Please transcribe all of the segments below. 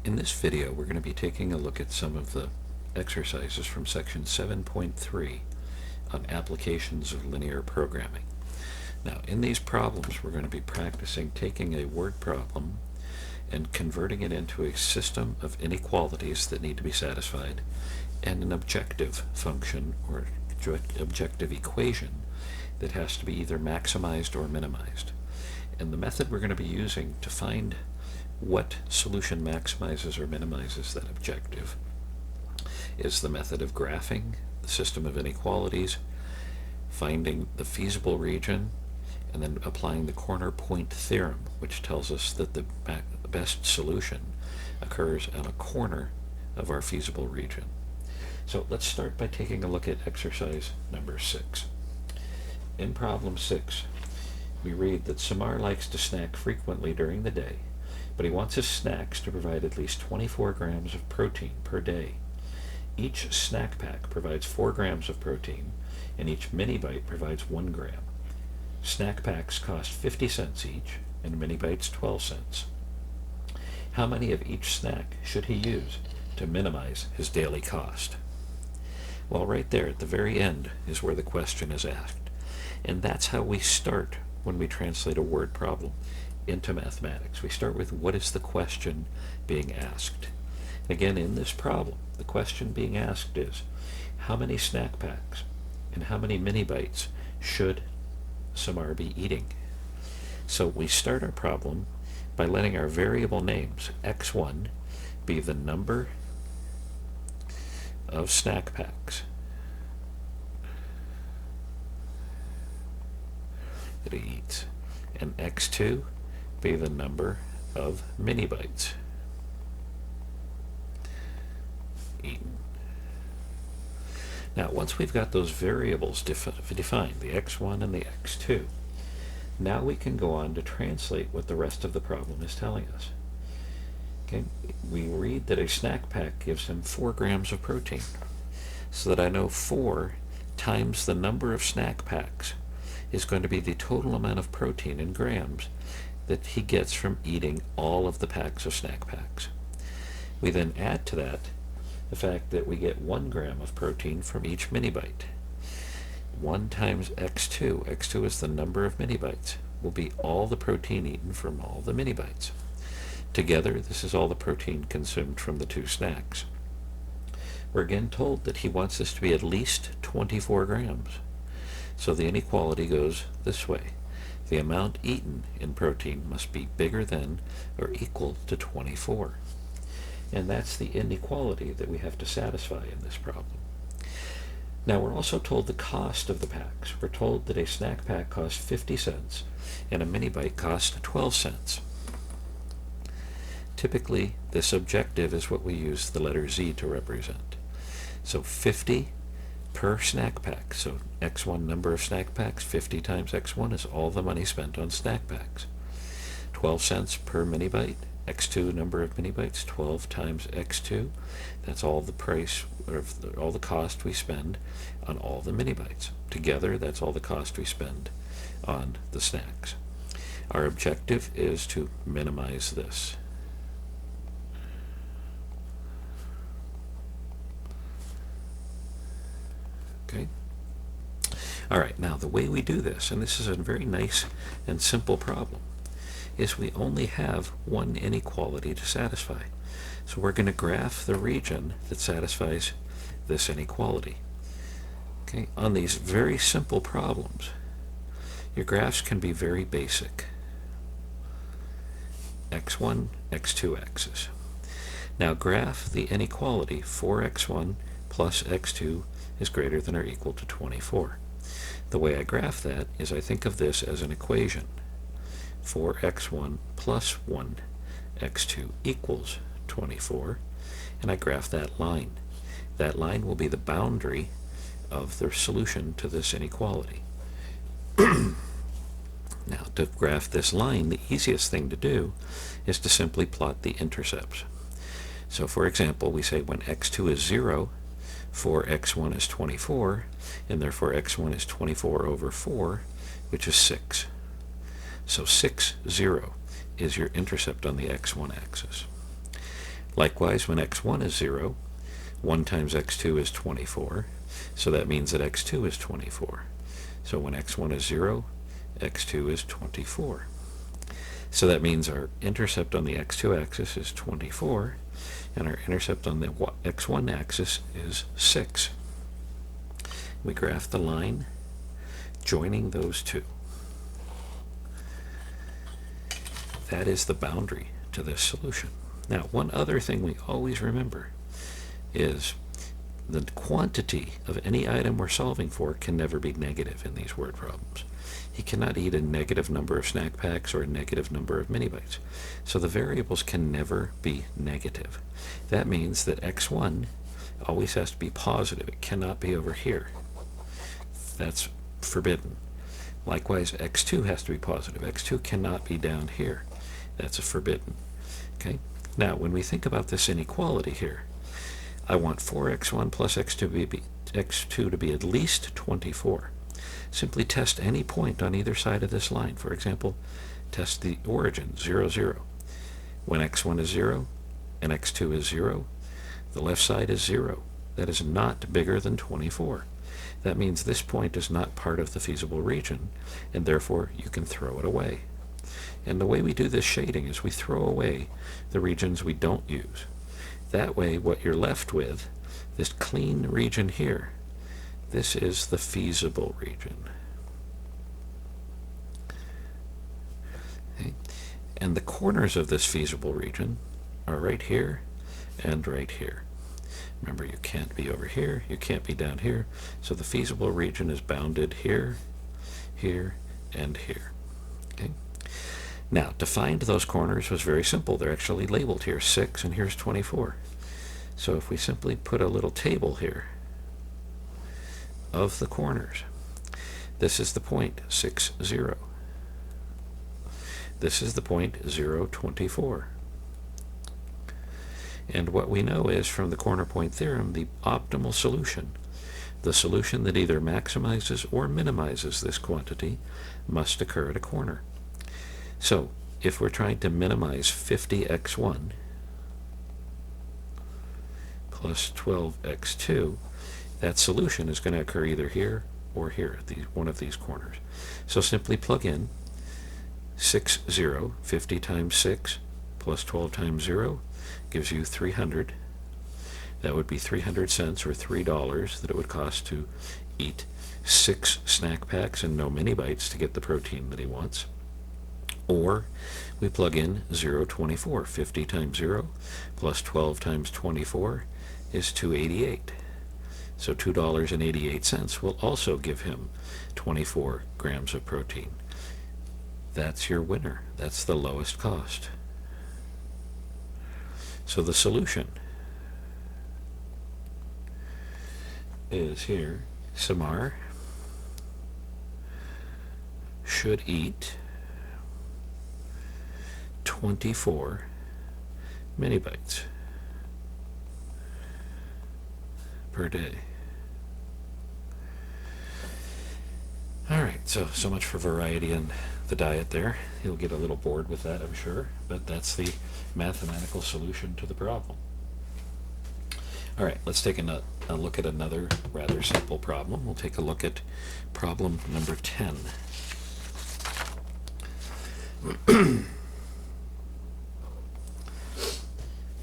In this video, we're going to be taking a look at some of the exercises from section 7.3 on applications of linear programming. Now, in these problems, we're going to be practicing taking a word problem and converting it into a system of inequalities that need to be satisfied and an objective function or objective equation that has to be either maximized or minimized. And the method we're going to be using to find what solution maximizes or minimizes that objective is the method of graphing the system of inequalities, finding the feasible region, and then applying the corner point theorem, which tells us that the best solution occurs on a corner of our feasible region. So let's start by taking a look at exercise number 6. In problem 6, we read that Samar likes to snack frequently during the day, but he wants his snacks to provide at least 24 grams of protein per day. Each snack pack provides 4 grams of protein, and each mini bite provides 1 gram. Snack packs cost 50 cents each, and mini bites 12 cents. How many of each snack should he use to minimize his daily cost? Well, right there at the very end is where the question is asked. And that's how we start when we translate a word problem into mathematics. We start with what is the question being asked. Again, in this problem, the question being asked is, how many snack packs and how many mini bites should Samar be eating? So we start our problem by letting our variable names, x1, be the number of snack packs that he eats, and x2 be the number of mini bites eaten. Now, once we've got those variables defined, the x1 and the x2, now we can go on to translate what the rest of the problem is telling us. Okay, we read that a snack pack gives him 4 grams of protein, so that I know 4 times the number of snack packs is going to be the total amount of protein in grams that he gets from eating all of the packs of snack packs. We then add to that the fact that we get 1 gram of protein from each mini bite. 1 times x2, x2 is the number of mini bites, will be all the protein eaten from all the mini bites. Together, this is all the protein consumed from the 2 snacks. We're again told that he wants this to be at least 24 grams. So the inequality goes this way. The amount eaten in protein must be bigger than or equal to 24. And that's the inequality that we have to satisfy in this problem. Now, we're also told the cost of the packs. We're told that a snack pack costs 50 cents and a mini bite costs 12 cents. Typically, this objective is what we use the letter Z to represent. So 50 per snack pack. So x1 number of snack packs, 50 times x1 is all the money spent on snack packs. 12 cents per mini bite. x2 number of mini bites, 12 times x2. That's all the price, or all the cost we spend on all the mini bites. Together, that's all the cost we spend on the snacks. Our objective is to minimize this. Okay? All right, now the way we do this, and this is a very nice and simple problem, is we only have one inequality to satisfy. So we're going to graph the region that satisfies this inequality. Okay, on these very simple problems, your graphs can be very basic. x1, x2 axis. Now graph the inequality 4x1 plus x2 is greater than or equal to 24. The way I graph that is I think of this as an equation. 4x1 plus 1x2 equals 24, and I graph that line. That line will be the boundary of the solution to this inequality. Now, to graph this line, the easiest thing to do is to simply plot the intercepts. So, for example, we say when x2 is 0, 4x1 is 24, and therefore x1 is 24 over 4, which is 6. So 6, 0 is your intercept on the x1 axis. Likewise, when x1 is 0, 1 times x2 is 24, so that means that x2 is 24. So when x1 is 0, x2 is 24. So that means our intercept on the x2 axis is 24, and our intercept on the x1 axis is 6. We graph the line joining those two. That is the boundary to this solution. Now, one other thing we always remember is the quantity of any item we're solving for can never be negative in these word problems. He cannot eat a negative number of snack packs or a negative number of mini bites. So the variables can never be negative. That means that x1 always has to be positive. It cannot be over here. That's forbidden. Likewise, x2 has to be positive. x2 cannot be down here. That's a forbidden. Okay? Now, when we think about this inequality here, I want 4x1 plus x2 to be at least 24. Simply test any point on either side of this line. For example, test the origin, 0, 0. When x1 is 0 and x2 is 0, the left side is 0. That is not bigger than 24. That means this point is not part of the feasible region, and therefore you can throw it away. And the way we do this shading is we throw away the regions we don't use. That way, what you're left with, this clean region here, this is the feasible region. Okay. And the corners of this feasible region are right here and right here. Remember, you can't be over here, you can't be down here, so the feasible region is bounded here, here, and here. Okay. Now, to find those corners was very simple. They're actually labeled here, 6, and here's 24. So if we simply put a little table here of the corners, this is the point 6, 0. This is the point 0, 24. And what we know is from the corner point theorem, the optimal solution, the solution that either maximizes or minimizes this quantity, must occur at a corner. So if we're trying to minimize 50x1 plus 12x2, that solution is going to occur either here or here, one of these corners. So simply plug in 6, 0, 50 times 6 plus 12 times 0 gives you 300. That would be 300 cents or $3 that it would cost to eat 6 snack packs and no mini bites to get the protein that he wants. Or we plug in 0, 24. 50 times 0 plus 12 times 24 is $2.88. So $2.88 will also give him 24 grams of protein. That's your winner. That's the lowest cost. So the solution is here. Samar should eat 24 mini bites per day. Alright, so much for variety in the diet there. You'll get a little bored with that, I'm sure, but that's the mathematical solution to the problem. Alright, let's take a look at another rather simple problem. We'll take a look at problem number 10.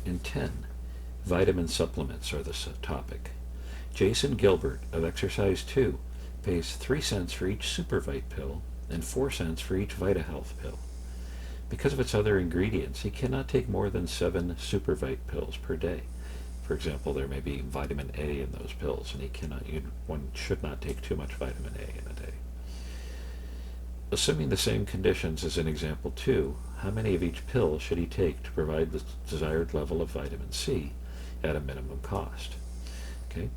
In 10, vitamin supplements are the topic. Jason Gilbert of exercise 2 pays 3 cents for each SuperVite pill and 4 cents for each VitaHealth pill. Because of its other ingredients, he cannot take more than 7 SuperVite pills per day. For example, there may be vitamin A in those pills, and one should not take too much vitamin A in a day. Assuming the same conditions as in example 2, how many of each pill should he take to provide the desired level of vitamin C at a minimum cost? Okay.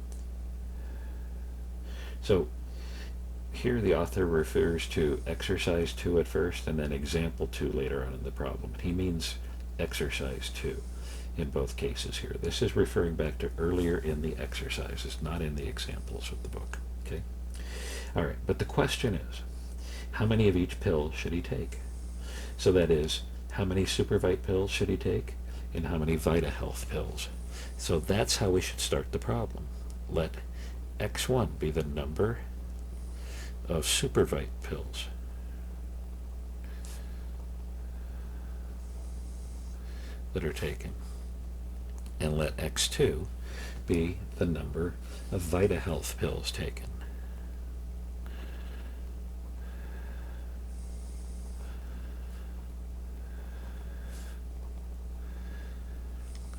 So here the author refers to exercise 2 at first and then example 2 later on in the problem. He means exercise 2 in both cases here. This is referring back to earlier in the exercises, not in the examples of the book. Okay. All right, but the question is, how many of each pill should he take? So that is, how many SuperVite pills should he take, and how many VitaHealth pills. So that's how we should start the problem. Let X1 be the number of SuperVite pills. That are taken. And let X2 be the number of VitaHealth pills taken.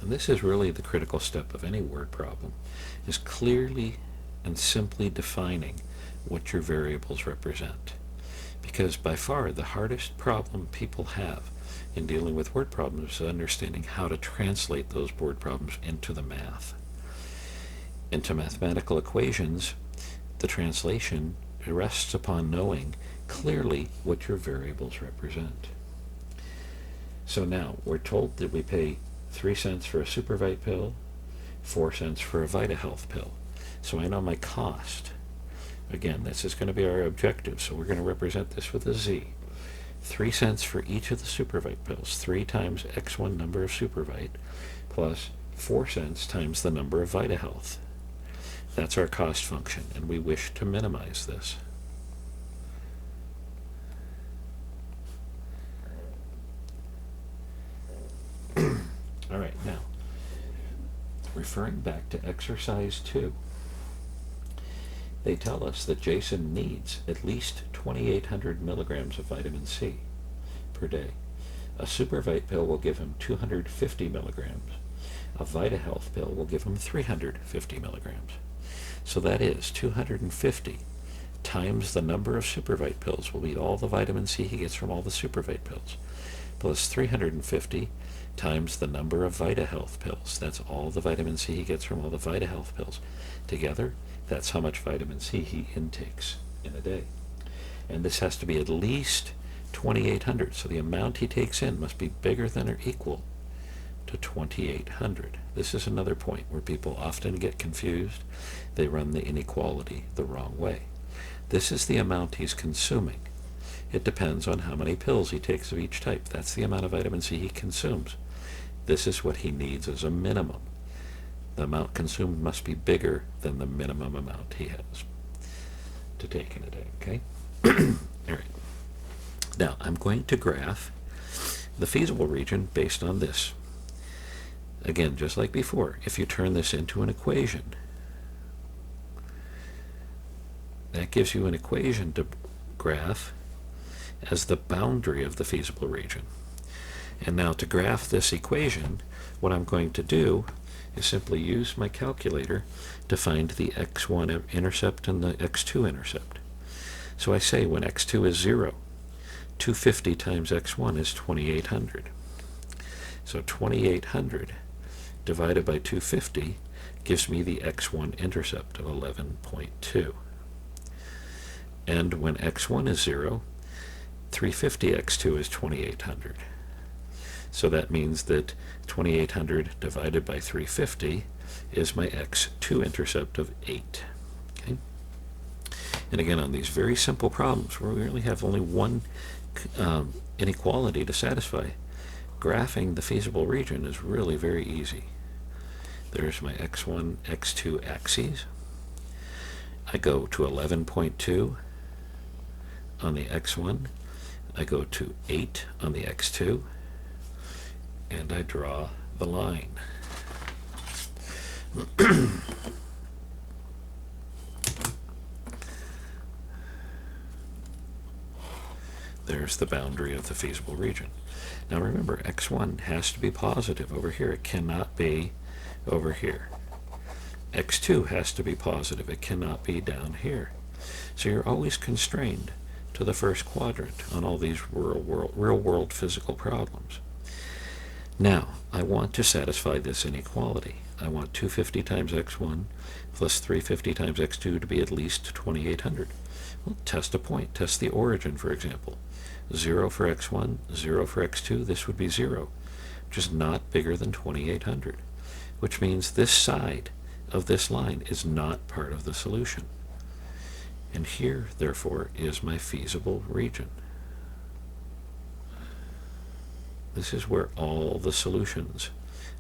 And this is really the critical step of any word problem, is clearly and simply defining what your variables represent. Because by far the hardest problem people have in dealing with word problems is understanding how to translate those word problems into the math. Into mathematical equations, the translation rests upon knowing clearly what your variables represent. So now we're told that we pay 3 cents for a SuperVite pill, 4 cents for a VitaHealth pill. So I know my cost. Again, this is going to be our objective, so we're going to represent this with a Z. 3 cents for each of the SuperVite pills, 3 times X1 number of SuperVite, plus 4 cents times the number of VitaHealth. That's our cost function, and we wish to minimize this. All right, now, referring back to exercise 2, they tell us that Jason needs at least 2,800 milligrams of vitamin C per day. A SuperVite pill will give him 250 milligrams. A VitaHealth pill will give him 350 milligrams. So that is 250 times the number of SuperVite pills will be all the vitamin C he gets from all the SuperVite pills, plus 350 times the number of VitaHealth pills. That's all the vitamin C he gets from all the VitaHealth pills. Together, that's how much vitamin C he intakes in a day. And this has to be at least 2,800. So the amount he takes in must be bigger than or equal to 2,800. This is another point where people often get confused. They run the inequality the wrong way. This is the amount he's consuming. It depends on how many pills he takes of each type. That's the amount of vitamin C he consumes. This is what he needs as a minimum. The amount consumed must be bigger than the minimum amount he has to take in a day, okay? All right. Now, I'm going to graph the feasible region based on this. Again, just like before, if you turn this into an equation, that gives you an equation to graph as the boundary of the feasible region. And now to graph this equation, what I'm going to do is simply use my calculator to find the x1 intercept and the x2 intercept. So I say when x2 is 0, 250 times x1 is 2,800. So 2,800 divided by 250 gives me the x1 intercept of 11.2. And when x1 is 0, 350 x2 is 2,800. So that means that 2,800 divided by 350 is my x2 intercept of 8. Okay? And again, on these very simple problems where we really have only one inequality to satisfy, graphing the feasible region is really very easy. There's my x1, x2 axes. I go to 11.2 on the x1. I go to 8 on the x2. And I draw the line. There's the boundary of the feasible region. Now remember, x1 has to be positive over here. It cannot be over here. x2 has to be positive. It cannot be down here. So you're always constrained to the first quadrant on all these real world physical problems. Now, I want to satisfy this inequality. I want 250 times x1 plus 350 times x2 to be at least 2,800. Well, test a point. Test the origin, for example. 0 for x1, 0 for x2. This would be 0, which is not bigger than 2,800, which means this side of this line is not part of the solution. And here, therefore, is my feasible region. This is where all the solutions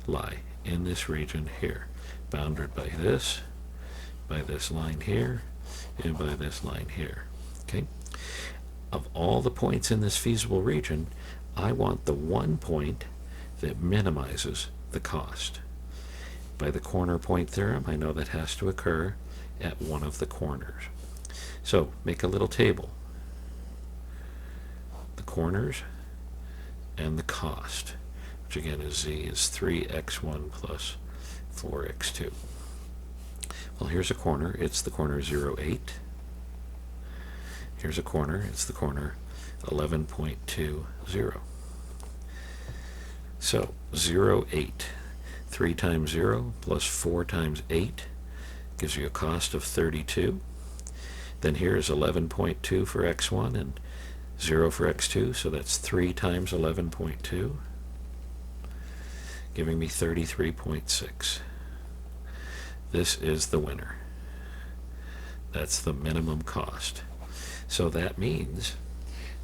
lie in this region here, bounded by this line here, and by this line here. Okay? Of all the points in this feasible region, I want the one point that minimizes the cost. By the corner point theorem, I know that has to occur at one of the corners. So make a little table. The corners and the cost, which again is z, is 3x1 plus 4x2. Well, here's a corner. It's the corner 0, 8. Here's a corner. It's the corner 11.20. So 0, 8. 3 times 0 plus 4 times 8 gives you a cost of 32. Then here is 11.2 for x1 and 0 for x2, so that's 3 times 11.2, giving me 33.6. This is the winner. That's the minimum cost. So that means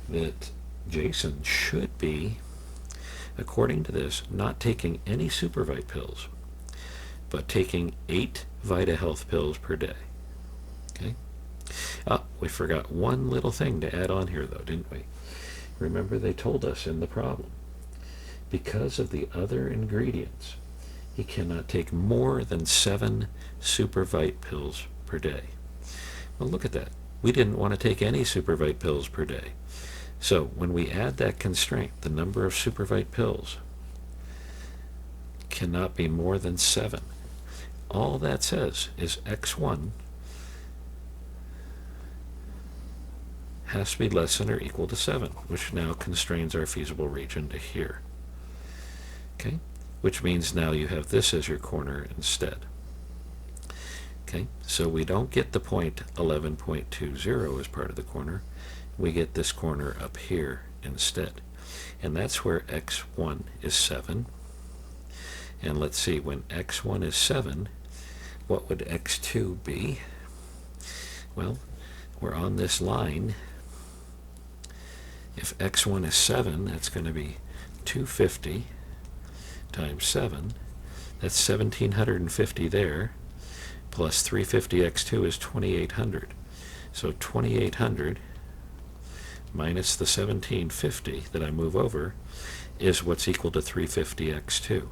that Jason should be, according to this, not taking any SuperVite pills, but taking 8 VitaHealth pills per day. Okay? We forgot one little thing to add on here, though, didn't we? Remember, they told us in the problem, because of the other ingredients, he cannot take more than 7 SuperVite pills per day. Well, look at that. We didn't want to take any SuperVite pills per day. So when we add that constraint, the number of SuperVite pills cannot be more than 7. All that says is x1 has to be less than or equal to 7, which now constrains our feasible region to here. Okay? Which means now you have this as your corner instead. Okay? So we don't get the point 11.20 as part of the corner. We get this corner up here instead. And that's where x1 is 7. And let's see, when x1 is 7, what would x2 be? Well, we're on this line. If x1 is 7, that's going to be 250 times 7. That's 1,750 there, plus 350 x2 is 2,800. So 2,800 minus the 1,750 that I move over is what's equal to 350 x2.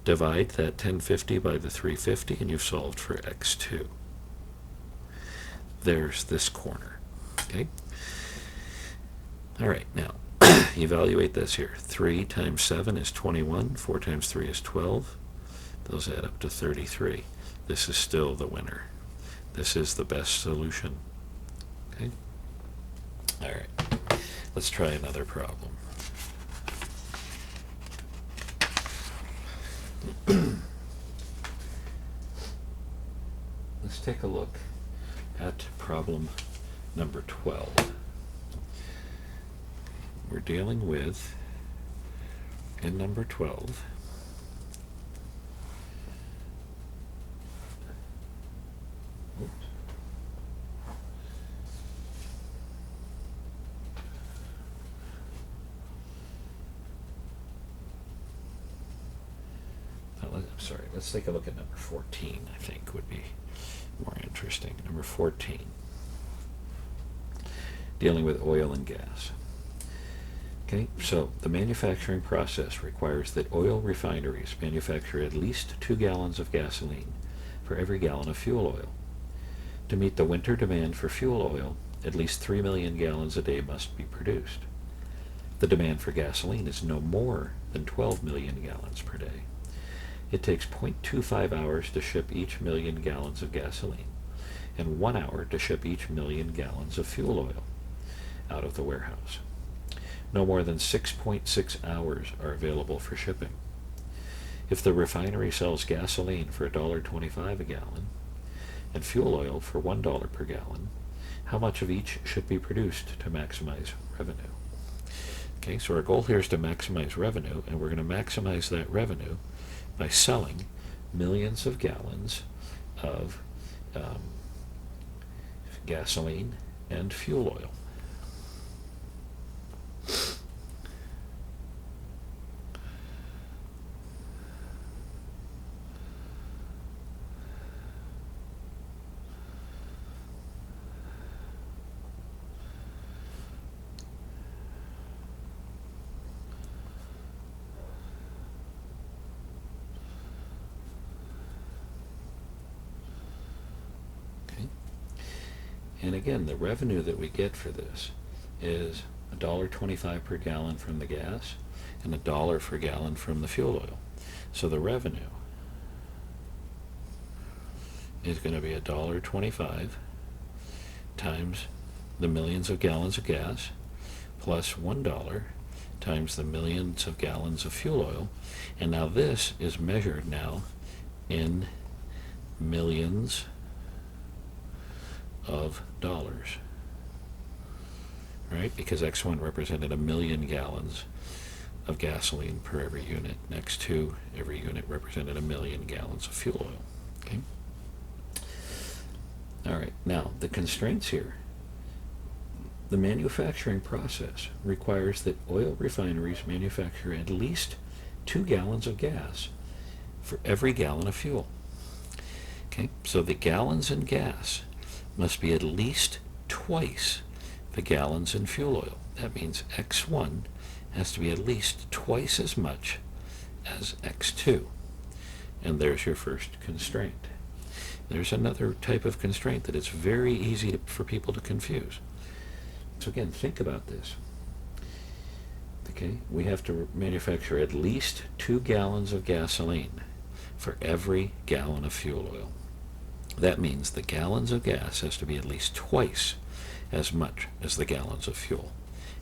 Divide that 1050 by the 350 and you've solved for x2. There's this corner. Okay? All right, now evaluate this here. 3 times 7 is 21. 4 times 3 is 12. Those add up to 33. This is still the winner. This is the best solution. Okay? All right. Let's try another problem. Let's take a look at problem number 12. We're dealing with, in number 12, let's take a look at number 14, I think would be more interesting. Number 14, dealing with oil and gas. Okay, so the manufacturing process requires that oil refineries manufacture at least 2 gallons of gasoline for every gallon of fuel oil. To meet the winter demand for fuel oil, at least 3 million gallons a day must be produced. The demand for gasoline is no more than 12 million gallons per day. It takes 0.25 hours to ship each million gallons of gasoline, and 1 hour to ship each million gallons of fuel oil out of the warehouse. No more than 6.6 hours are available for shipping. If the refinery sells gasoline for $1.25 a gallon and fuel oil for $1 per gallon, how much of each should be produced to maximize revenue? Okay, so our goal here is to maximize revenue, and we're going to maximize that revenue by selling millions of gallons of gasoline and fuel oil. And again, the revenue that we get for this is $1.25 per gallon from the gas and $1 per gallon from the fuel oil. So the revenue is going to be $1.25 times the millions of gallons of gas plus $1 times the millions of gallons of fuel oil. And now this is measured now in millions of dollars, right? Because X1 represented 1,000,000 gallons of gasoline per every unit. And X2, every unit represented 1,000,000 gallons of fuel oil. Okay. All right. Now the constraints here. The manufacturing process requires that oil refineries manufacture at least 2 gallons of gas for every gallon of fuel. Okay. So the gallons in gas must be at least twice the gallons in fuel oil. That means X1 has to be at least twice as much as X2. And there's your first constraint. There's another type of constraint that it's very easy for people to confuse. So again, think about this. Okay, we have to manufacture at least 2 gallons of gasoline for every gallon of fuel oil. That means the gallons of gas has to be at least twice as much as the gallons of fuel.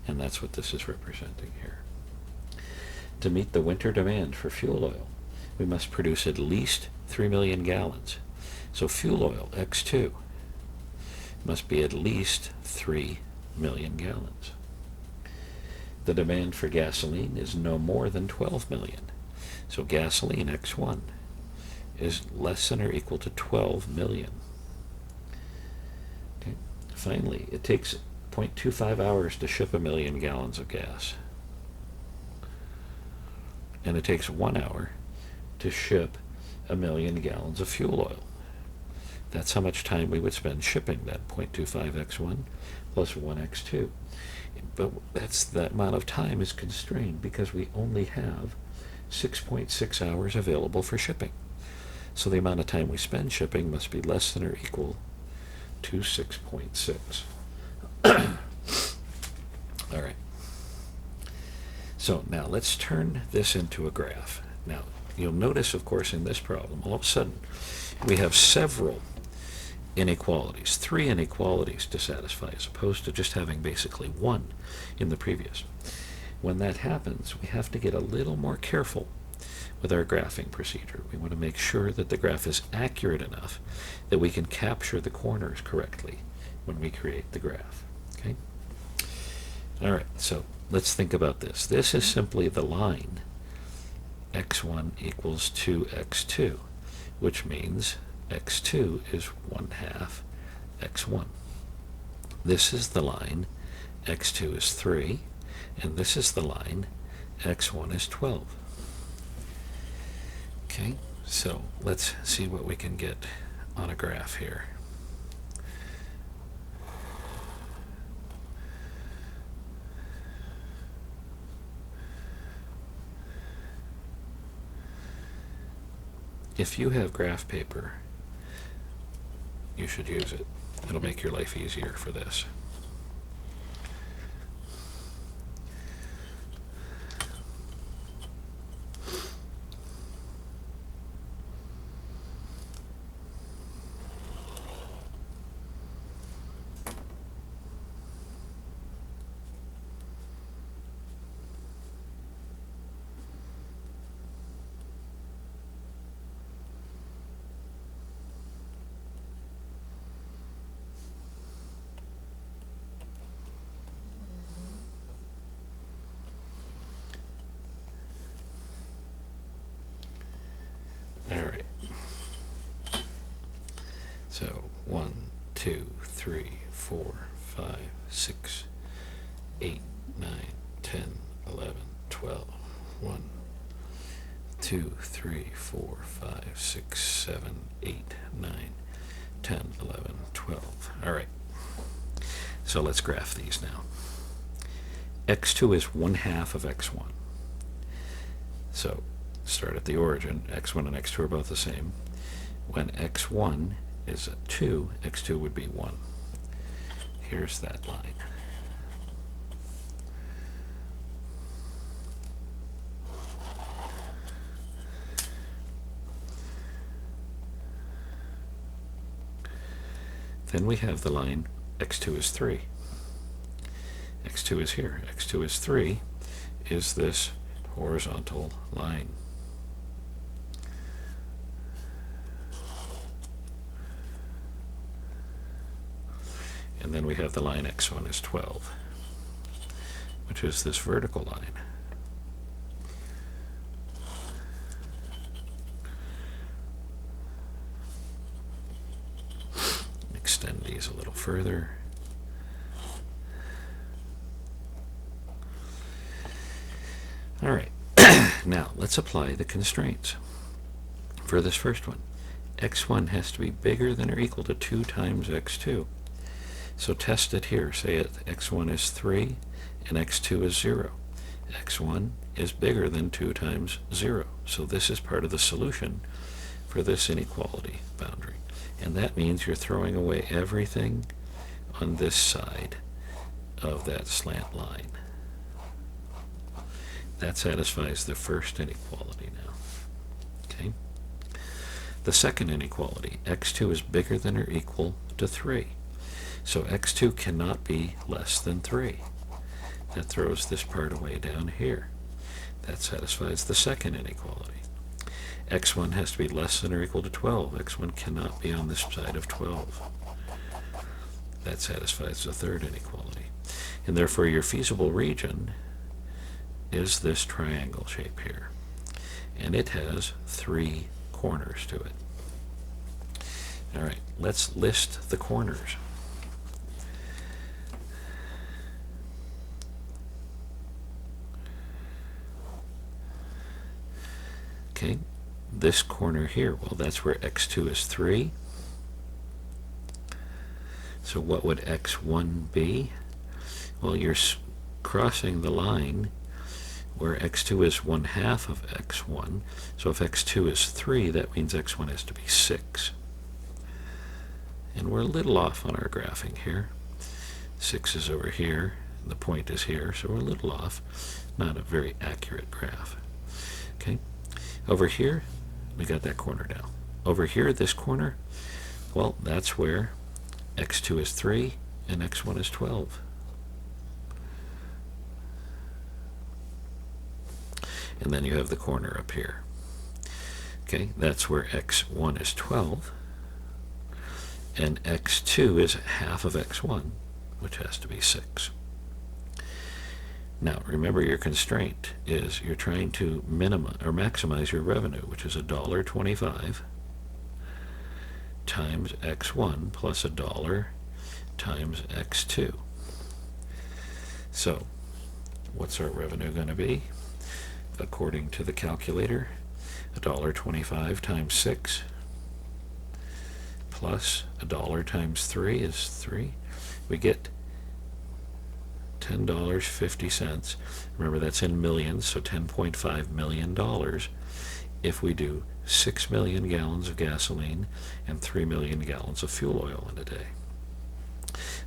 And that's what this is representing here. To meet the winter demand for fuel oil, we must produce at least 3 million gallons. So fuel oil, X2, must be at least 3 million gallons. The demand for gasoline is no more than 12 million. So gasoline, X1, is less than or equal to 12 million. Okay. Finally, it takes 0.25 hours to ship 1,000,000 gallons of gas. And it takes 1 hour to ship 1,000,000 gallons of fuel oil. That's how much time we would spend shipping that 0.25 X1 plus 1 X2. But that amount of time is constrained because we only have 6.6 hours available for shipping. So the amount of time we spend shipping must be less than or equal to 6.6. All right. So now let's turn this into a graph. Now, you'll notice, of course, in this problem, all of a sudden, we have several inequalities, 3 inequalities to satisfy, as opposed to just having basically 1 in the previous. When that happens, we have to get a little more careful with our graphing procedure. We want to make sure that the graph is accurate enough that we can capture the corners correctly when we create the graph. Okay? All right, so let's think about this. This is simply the line X1 equals 2X2, which means X2 is 1/2 X1. This is the line X2 is 3, and this is the line X1 is 12. Okay, so let's see what we can get on a graph here. If you have graph paper, you should use it. It'll make your life easier for this. All right. So 1, 2, 3, 4, 5, 6, 8, 9, 10, 11, 12. 1, 2, 3, 4, 5, 6, 7, 8, 9, 10, 11, 12. All right. So let's graph these now. X2 is 1/2 of X1. So start at the origin. X1 and X2 are both the same. When X1 is 2, X2 would be 1. here's that line. Then we have the line x2 is 3. x2 is here. x2 is 3 is this horizontal line. And then we have the line x1 is 12, which is this vertical line. Extend these a little further. All right, now let's apply the constraints. For this first one, x1 has to be bigger than or equal to 2 times x2. So test it here. Say it x1 is 3 and x2 is 0. x1 is bigger than 2 times 0. So this is part of the solution for this inequality boundary. And that means you're throwing away everything on this side of that slant line. That satisfies the first inequality now. Okay. The second inequality, x2 is bigger than or equal to 3. So x2 cannot be less than 3. That throws this part away down here. That satisfies the second inequality. x1 has to be less than or equal to 12. x1 cannot be on this side of 12. That satisfies the third inequality. And therefore your feasible region is this triangle shape here. And it has 3 corners to it. All right, let's list the corners. Okay, this corner here, well, that's where x2 is 3. So what would x1 be? Well, you're crossing the line where x2 is 1/2 of x1. So if x2 is 3, that means x1 has to be 6. And we're a little off on our graphing here. 6 is over here, and the point is here, so we're a little off. Not a very accurate graph. Okay. Over here, we got that corner now. Over here, this corner, well, that's where x2 is 3 and x1 is 12. And then you have the corner up here. Okay, that's where x1 is 12 and x2 is 1/2 of x1, which has to be 6. Now, remember your constraint is you're trying to minimize or maximize your revenue, which is $1.25 times x1 plus $1 times x2. So, what's our revenue going to be? According to the calculator, $1.25 times 6 plus $1 times 3 is 3. We get $10.50. Remember, that's in millions, so $10.5 million if we do 6 million gallons of gasoline and 3 million gallons of fuel oil in a day.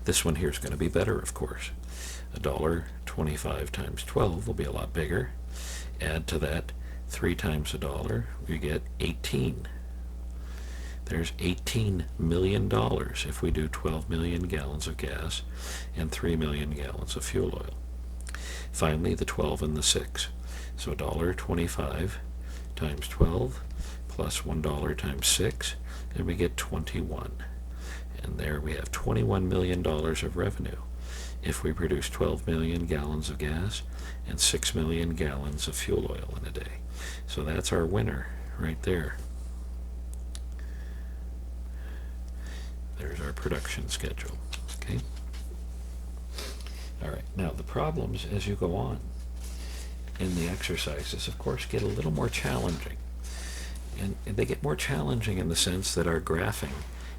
This one here is going to be better, of course. $1.25 times 12 will be a lot bigger. Add to that 3 times $1, we get 18. There's $18 million if we do 12 million gallons of gas and 3 million gallons of fuel oil. Finally, the 12 and the 6. So $1.25 times 12 plus $1 times 6, and we get 21. And there we have $21 million of revenue if we produce 12 million gallons of gas and 6 million gallons of fuel oil in a day. So that's our winner right there. There's our production schedule. Okay. All right. Now the problems as you go on in the exercises, of course, get a little more challenging. And they get more challenging in the sense that our graphing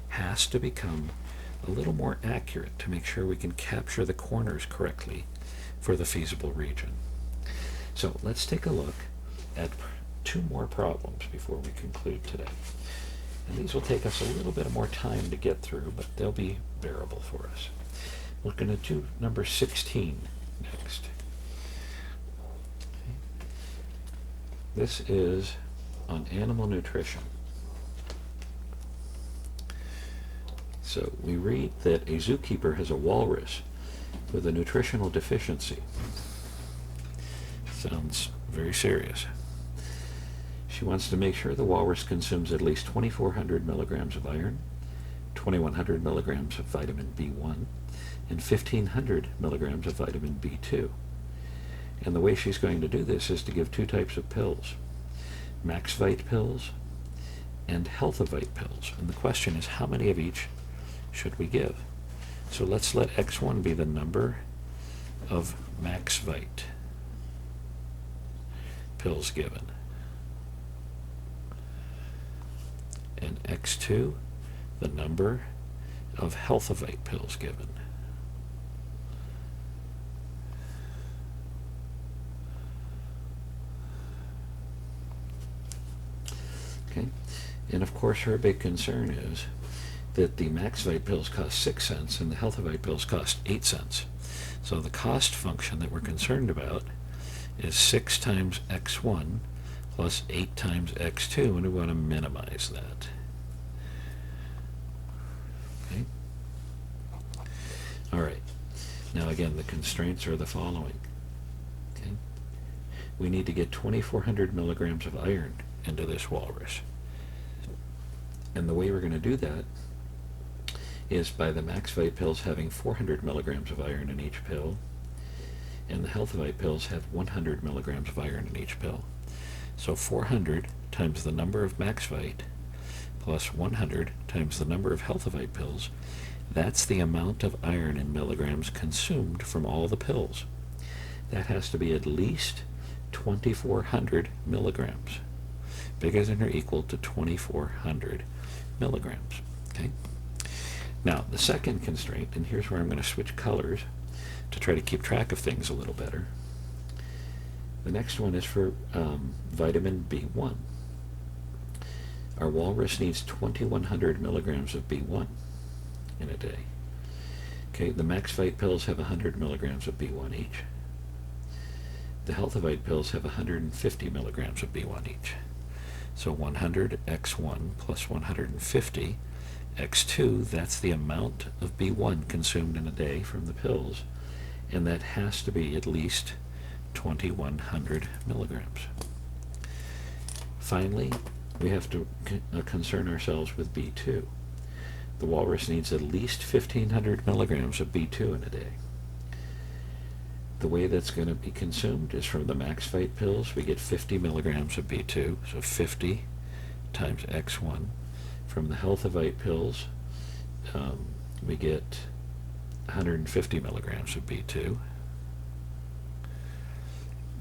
has to become a little more accurate to make sure we can capture the corners correctly for the feasible region. So let's take a look at 2 more problems before we conclude today. And these will take us a little bit more time to get through, but they'll be bearable for us. Looking at number 16 next. This is on animal nutrition. So we read that a zookeeper has a walrus with a nutritional deficiency. Sounds very serious. She wants to make sure the walrus consumes at least 2,400 milligrams of iron, 2,100 milligrams of vitamin B1, and 1,500 milligrams of vitamin B2. And the way she's going to do this is to give two types of pills, MaxVite pills and HealthaVite pills. And the question is, how many of each should we give? So let's let X1 be the number of MaxVite pills given, and X2 the number of HealthaVite pills given. Okay, and of course her big concern is that the MaxVite pills cost 6 cents and the HealthaVite pills cost 8 cents. So the cost function that we're concerned about is 6 times X1 plus 8 times X2, and we want to minimize that. Okay. All right. Now again, the constraints are the following. Okay. We need to get 2,400 milligrams of iron into this walrus. And the way we're going to do that is by the MaxVite pills having 400 milligrams of iron in each pill, and the HealthaVite pills have 100 milligrams of iron in each pill. So 400 times the number of MaxVite plus 100 times the number of HealthaVite pills, that's the amount of iron in milligrams consumed from all the pills. That has to be at least 2,400 milligrams, bigger than or equal to 2,400 milligrams. Okay. Now, the second constraint, and here's where I'm going to switch colors to try to keep track of things a little better. The next one is for vitamin B1. Our walrus needs 2,100 milligrams of B1 in a day. Okay, the MaxVite pills have 100 milligrams of B1 each. The HealthaVite pills have 150 milligrams of B1 each. So 100 X1 plus 150 X2, that's the amount of B1 consumed in a day from the pills, and that has to be at least 2,100 milligrams. Finally, we have to concern ourselves with B2. The walrus needs at least 1,500 milligrams of B2 in a day. The way that's going to be consumed is from the MaxVite pills. We get 50 milligrams of B2, so 50 times X1. From the HealthaVite pills, we get 150 milligrams of B2.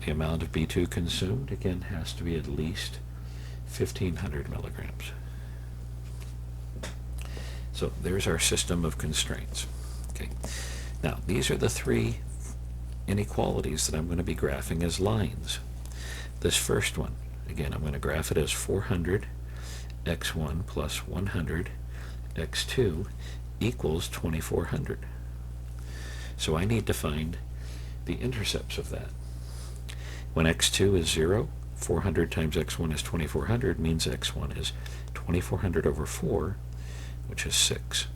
The amount of B2 consumed, again, has to be at least 1,500 milligrams. So there's our system of constraints. Okay. Now, these are the three inequalities that I'm going to be graphing as lines. This first one, again, I'm going to graph it as 400 X1 plus 100 X2 equals 2,400. So I need to find the intercepts of that. When X2 is 0, 400 times X1 is 2,400, means X1 is 2,400 over 4, which is 6.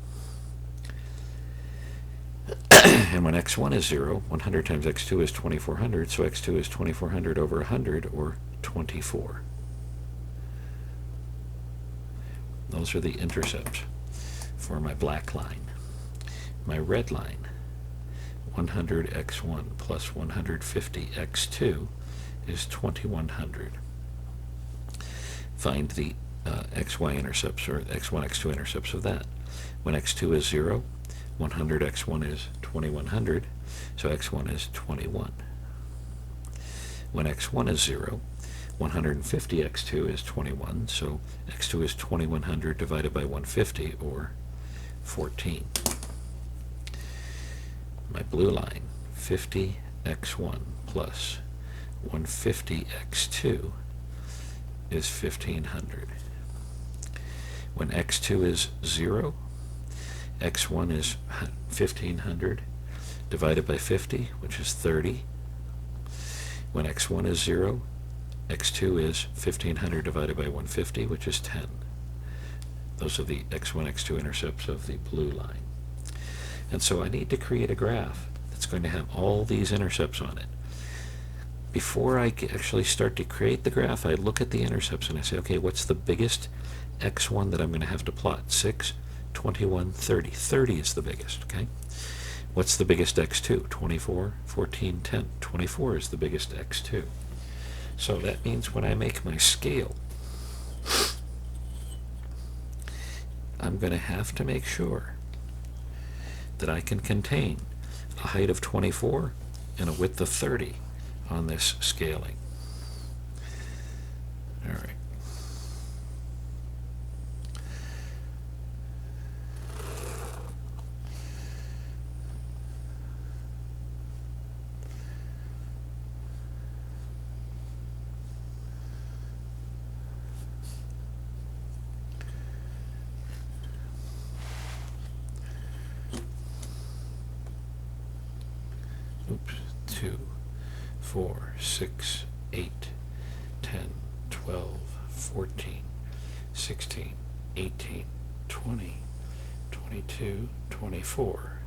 And when X1 is 0, 100 times X2 is 2,400, so X2 is 2,400 over 100, or 24. Those are the intercepts for my black line. My red line, 100 X1 plus 150 X2 is 2,100. Find the XY intercepts, or X1, X2 intercepts of that. When X2 is 0, 100 X1 is 2,100, so X1 is 21. When X1 is 0, 150 X2 is 21, so X2 is 2,100 divided by 150, or 14. My blue line, 50 X1 plus 150 X2 is 1,500. When X2 is 0, X1 is 1,500 divided by 50, which is 30. When x1 is 0, x2 is 1500 divided by 150, which is 10. Those are the x1, x2 intercepts of the blue line. And so I need to create a graph that's going to have all these intercepts on it. Before I actually start to create the graph, I look at the intercepts and I say, okay, what's the biggest x1 that I'm going to have to plot? 6, 21, 30. 30 is the biggest, okay? What's the biggest x2? 24, 14, 10. 24 is the biggest x2. So that means when I make my scale, I'm going to have to make sure that I can contain a height of 24 and a width of 30 on this scaling. All right. Oops, 2, 4, 6, 8, 10, 12, 14, 16, 18, 20, 22, 24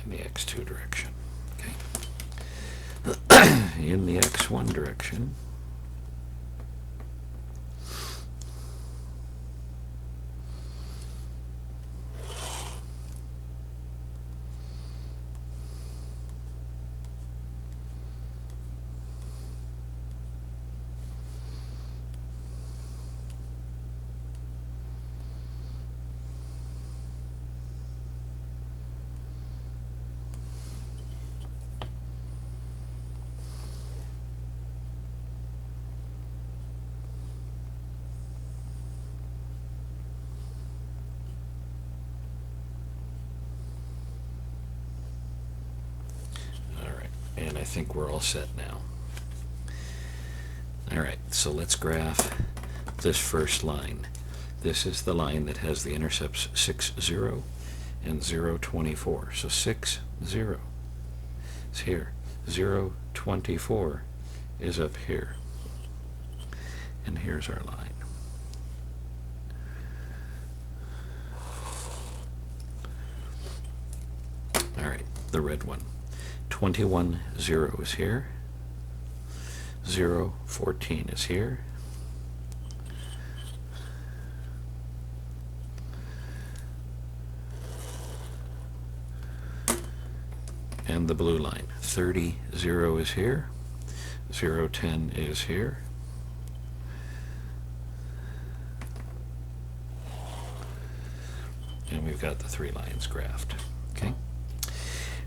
in the x2 direction. Okay. In the x1 direction, and I think we're all set now. All right, so let's graph this first line. This is the line that has the intercepts 6, 0 and 0, 24. So 6, 0 is here. 0, 24 is up here. And here's our line. All right, the red one. 21, 0 is here. 0, 14 is here. And the blue line. 30, 0 is here. 0, 10 is here. And we've got the three lines graphed. Okay.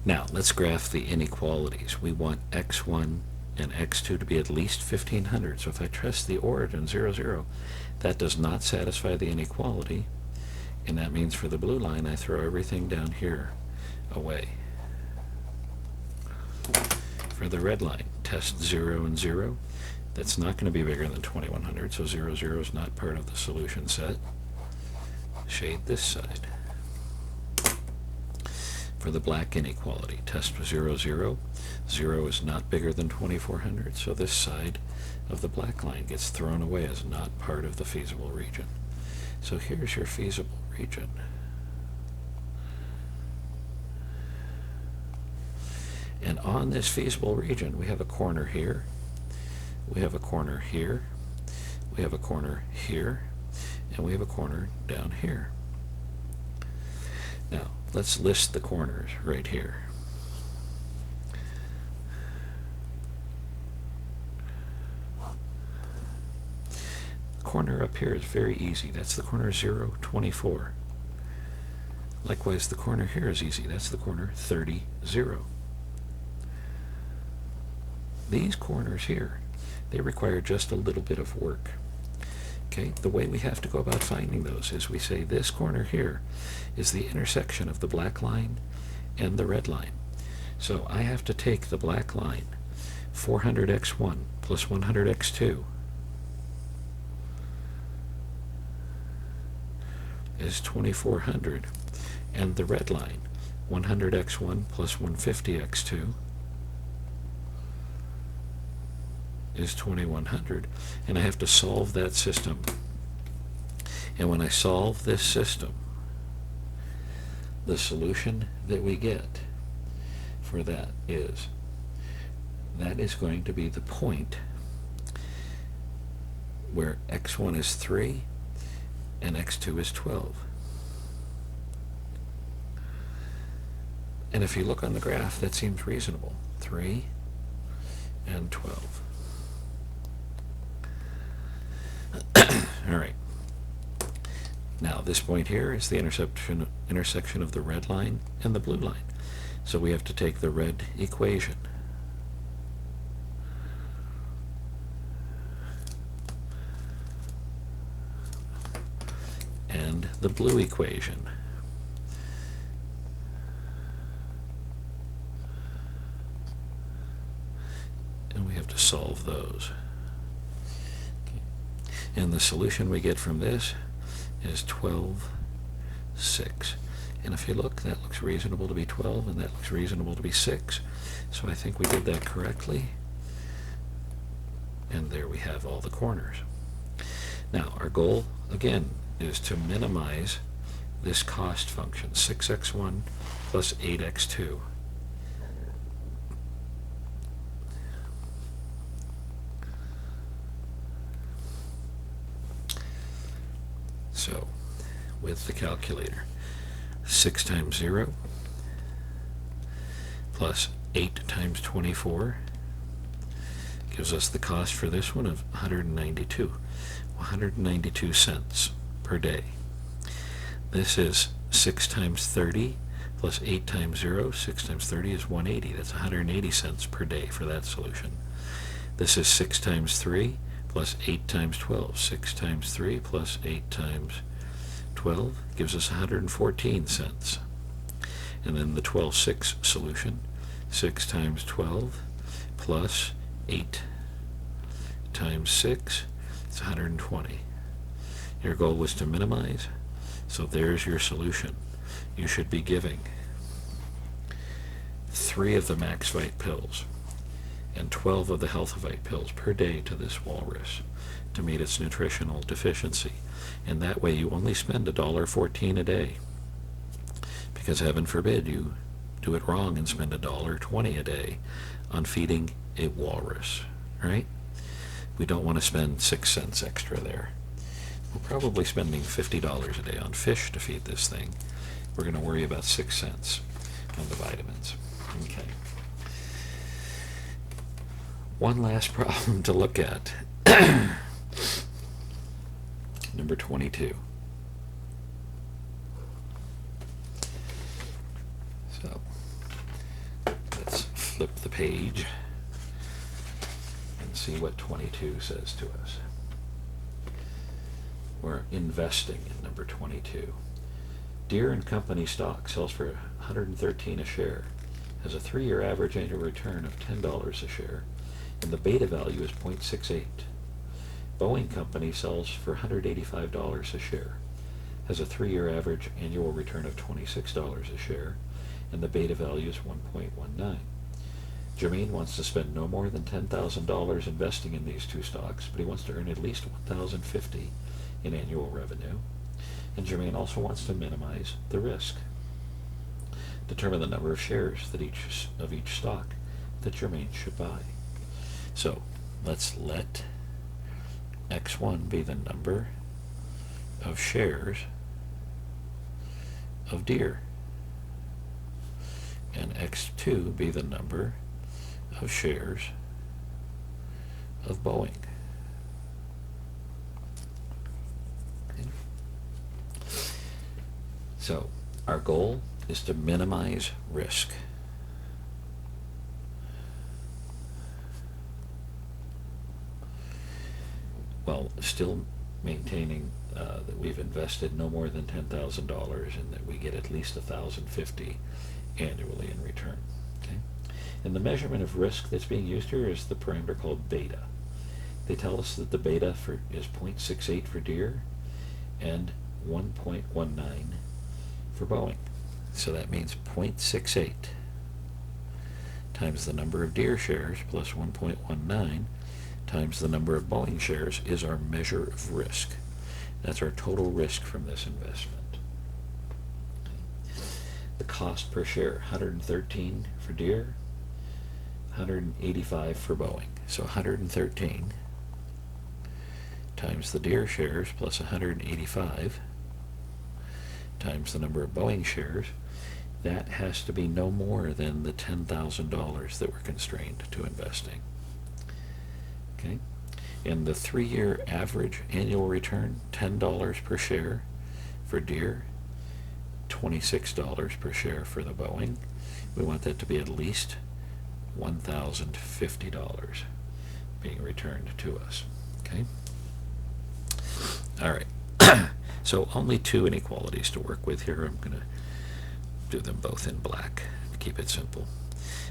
Now, let's graph the inequalities. We want x1 and x2 to be at least 1500. So if I trust the origin 0, 0, that does not satisfy the inequality. And that means for the blue line, I throw everything down here away. For the red line, test 0 and 0. That's not going to be bigger than 2100, so 0, 0 is not part of the solution set. Shade this side. For the black inequality, test 0, 0. 0 is not bigger than 2400, so this side of the black line gets thrown away as not part of the feasible region. So here's your feasible region. And on this feasible region, we have a corner here, we have a corner here, we have a corner here, and we have a corner down here. Now, let's list the corners right here. The corner up here is very easy. That's the corner 0, 24. Likewise, the corner here is easy. That's the corner 30, 0. These corners here, they require just a little bit of work. Okay, the way we have to go about finding those is we say this corner here is the intersection of the black line and the red line. So I have to take the black line, 400x1 plus 100x2 is 2400, and the red line, 100x1 plus 150x2 is 2100, and I have to solve that system. And when I solve this system, the solution that we get for that is going to be the point where x1 is 3 and x2 is 12. And if you look on the graph, that seems reasonable. 3 and 12. All right. Now this point here is the intersection of the red line and the blue line. So we have to take the red equation and the blue equation. And we have to solve those. Okay. And the solution we get from this is 12, 6. And if you look, that looks reasonable to be 12, and that looks reasonable to be 6. So I think we did that correctly. And there we have all the corners. Now, our goal, again, is to minimize this cost function, 6x1 plus 8x2. So, with the calculator, 6 times 0 plus 8 times 24 gives us the cost for this one of 192 cents per day. This is 6 times 30 plus 8 times 0. 6 times 30 is 180. That's 180 cents per day for that solution. This is 6 times 3 plus 8 times 12. 6 times 3 plus 8 times 12 gives us 114 cents. And then the 12-6 solution, 6 times 12 plus 8 times 6, it's 120. Your goal was to minimize, so there's your solution. You should be giving 3 of the MaxVite pills and 12 of the HealthiVite pills per day to this walrus to meet its nutritional deficiency. And that way you only spend $1.14 a day. Because heaven forbid you do it wrong and spend $1.20 a day on feeding a walrus, right? We don't want to spend 6 cents extra there. We're probably spending $50 a day on fish to feed this thing. We're going to worry about 6 cents on the vitamins. Okay. One last problem to look at. Number 22. So, let's flip the page and see what 22 says to us. We're investing in number 22. Deere & Company stock sells for $113 a share, has a 3-year average annual return of $10 a share, and the beta value is 0.68. Boeing Company sells for $185 a share, has a 3-year average annual return of $26 a share, and the beta value is 1.19. Jermaine wants to spend no more than $10,000 investing in these two stocks, but he wants to earn at least $1,050 in annual revenue. And Jermaine also wants to minimize the risk. Determine the number of shares that each stock that Jermaine should buy. So let's let X1 be the number of shares of Deere, and X2 be the number of shares of Boeing. Okay. So our goal is to minimize risk. While still maintaining that we've invested no more than $10,000 and that we get at least $1,050 annually in return. Okay? And the measurement of risk that's being used here is the parameter called beta. They tell us that the beta is 0.68 for Deere and 1.19 for Boeing. So that means 0.68 times the number of Deere shares plus 1.19 times the number of Boeing shares is our measure of risk. That's our total risk from this investment. The cost per share, 113 for Deere, 185 for Boeing. So 113 times the Deere shares plus 185 times the number of Boeing shares, that has to be no more than the $10,000 that we're constrained to investing. Okay? And the 3-year average annual return, $10 per share for Deere, $26 per share for the Boeing. We want that to be at least $1,050 being returned to us. Okay? All right. So only 2 inequalities to work with here. I'm going to do them both in black to keep it simple.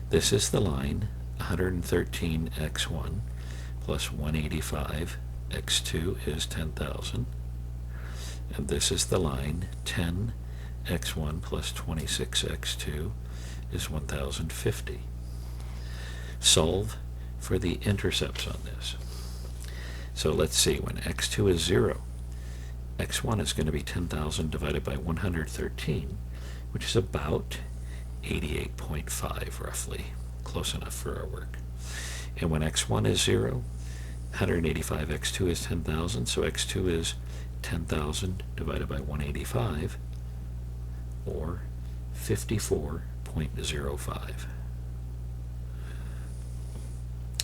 This is the line 113x1 plus 185x2 is 10,000. And this is the line 10x1 plus 26x2 is 1,050. Solve for the intercepts on this. So let's see, when x2 is 0, x1 is going to be 10,000 divided by 113, which is about 88.5 roughly. Close enough for our work. And when x1 is 0, 185 x2 is 10,000, so x2 is 10,000 divided by 185, or 54.05.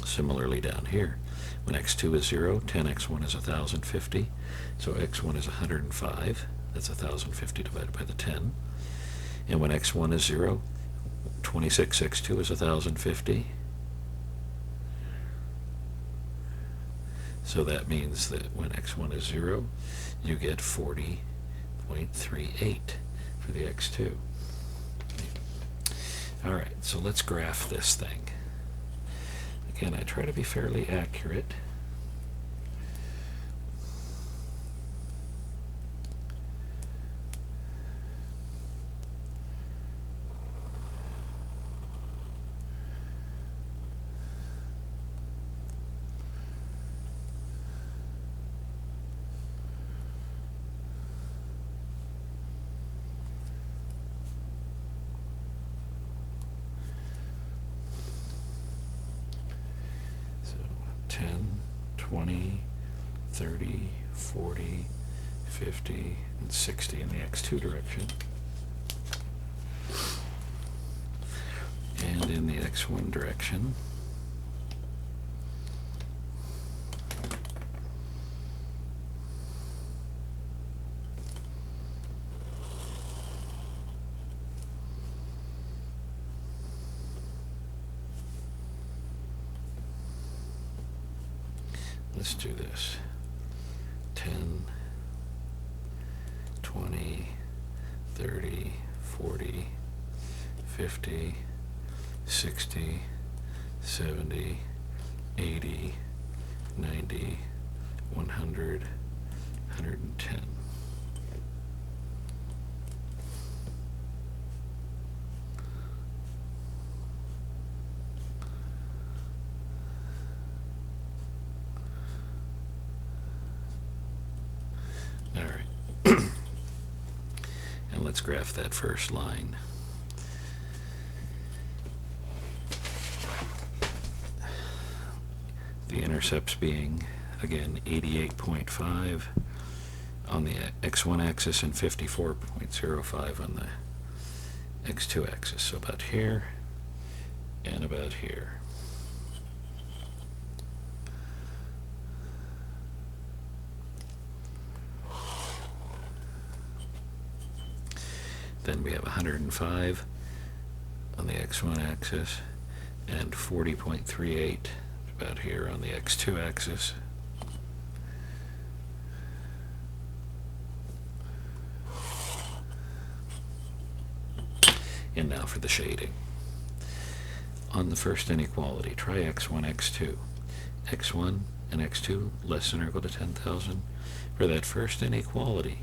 Similarly down here, when x2 is 0, 10x1 is 1,050, so x1 is 105, that's 1,050 divided by the 10. And when x1 is 0, 26x2 is 1,050. So that means that when x1 is 0, you get 40.38 for the x2. All right, so let's graph this thing. Again, I try to be fairly accurate. So 10, 20, 30, 40, 50, and 60 in the x2 direction. And in the x1 direction, let's do this. 10, 20, 30, 40, 50, 60, 70, 80, 90, 100, 110. All right. And let's graph that first line. The intercepts being, again, 88.5 on the x1 axis and 54.05 on the x2 axis. So about here and about here. Then we have 105 on the x1 axis and 40.38 about here on the x2 axis. And now for the shading. On the first inequality, try x1, x2. x1 and x2 less than or equal to 10,000. For that first inequality,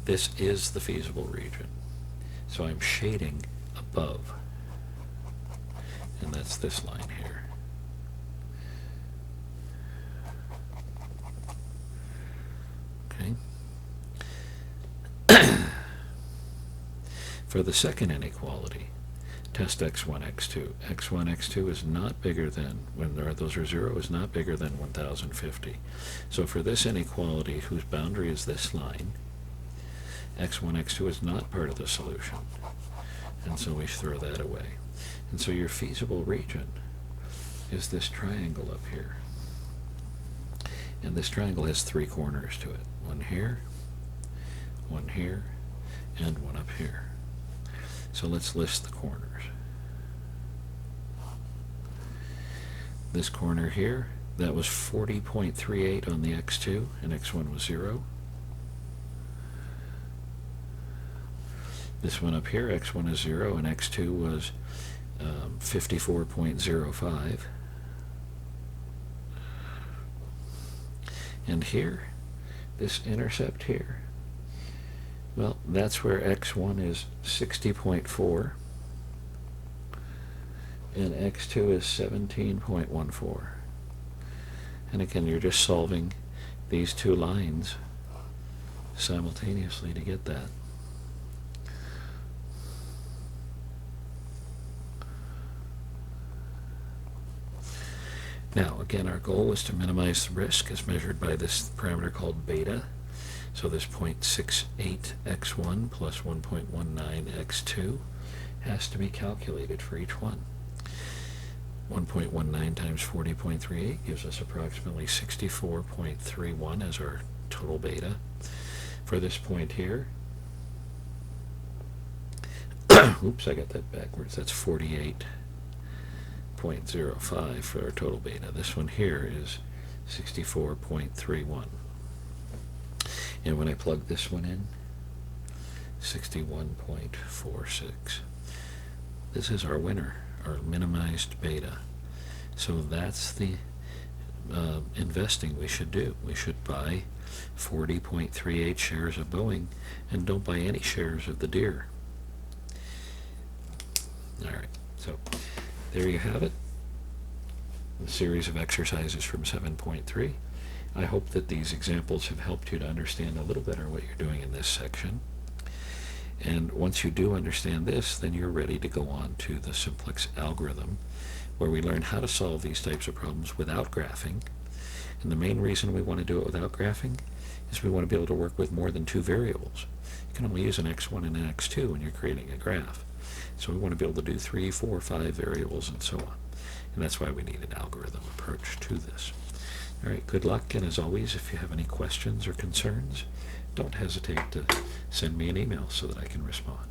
this is the feasible region. So I'm shading above, and that's this line here. Okay. For the second inequality, test x1, x2. x1, x2 is not bigger than, when those are 0, is not bigger than 1050. So for this inequality, whose boundary is this line, x1, x2 is not part of the solution. And so we throw that away. And so your feasible region is this triangle up here. And this triangle has 3 corners to it. One here, and one up here. So let's list the corners. This corner here, that was 40.38 on the x2, and x1 was 0. This one up here, x1 is 0, and x2 was 54.05. And here, this intercept here, well, that's where x1 is 60.4, and x2 is 17.14. And again, you're just solving these two lines simultaneously to get that. Now, again, our goal was to minimize the risk as measured by this parameter called beta. So this 0.68 x1 plus 1.19 x2 has to be calculated for each one. 1.19 times 40.38 gives us approximately 64.31 as our total beta. For this point here, oops, I got that backwards. That's 48.05 for our total beta. This one here is 64.31. And when I plug this one in, 61.46. This is our winner, our minimized beta. So that's the investing we should do. We should buy 40.38 shares of Boeing and don't buy any shares of the Deere. All right, so there you have it. A series of exercises from 7.3. I hope that these examples have helped you to understand a little better what you're doing in this section. And once you do understand this, then you're ready to go on to the simplex algorithm, where we learn how to solve these types of problems without graphing. And the main reason we want to do it without graphing is we want to be able to work with more than 2 variables. You can only use an x1 and an x2 when you're creating a graph. So we want to be able to do 3, 4, 5 variables and so on. And that's why we need an algorithm approach to this. All right, good luck, and as always, if you have any questions or concerns, don't hesitate to send me an email so that I can respond.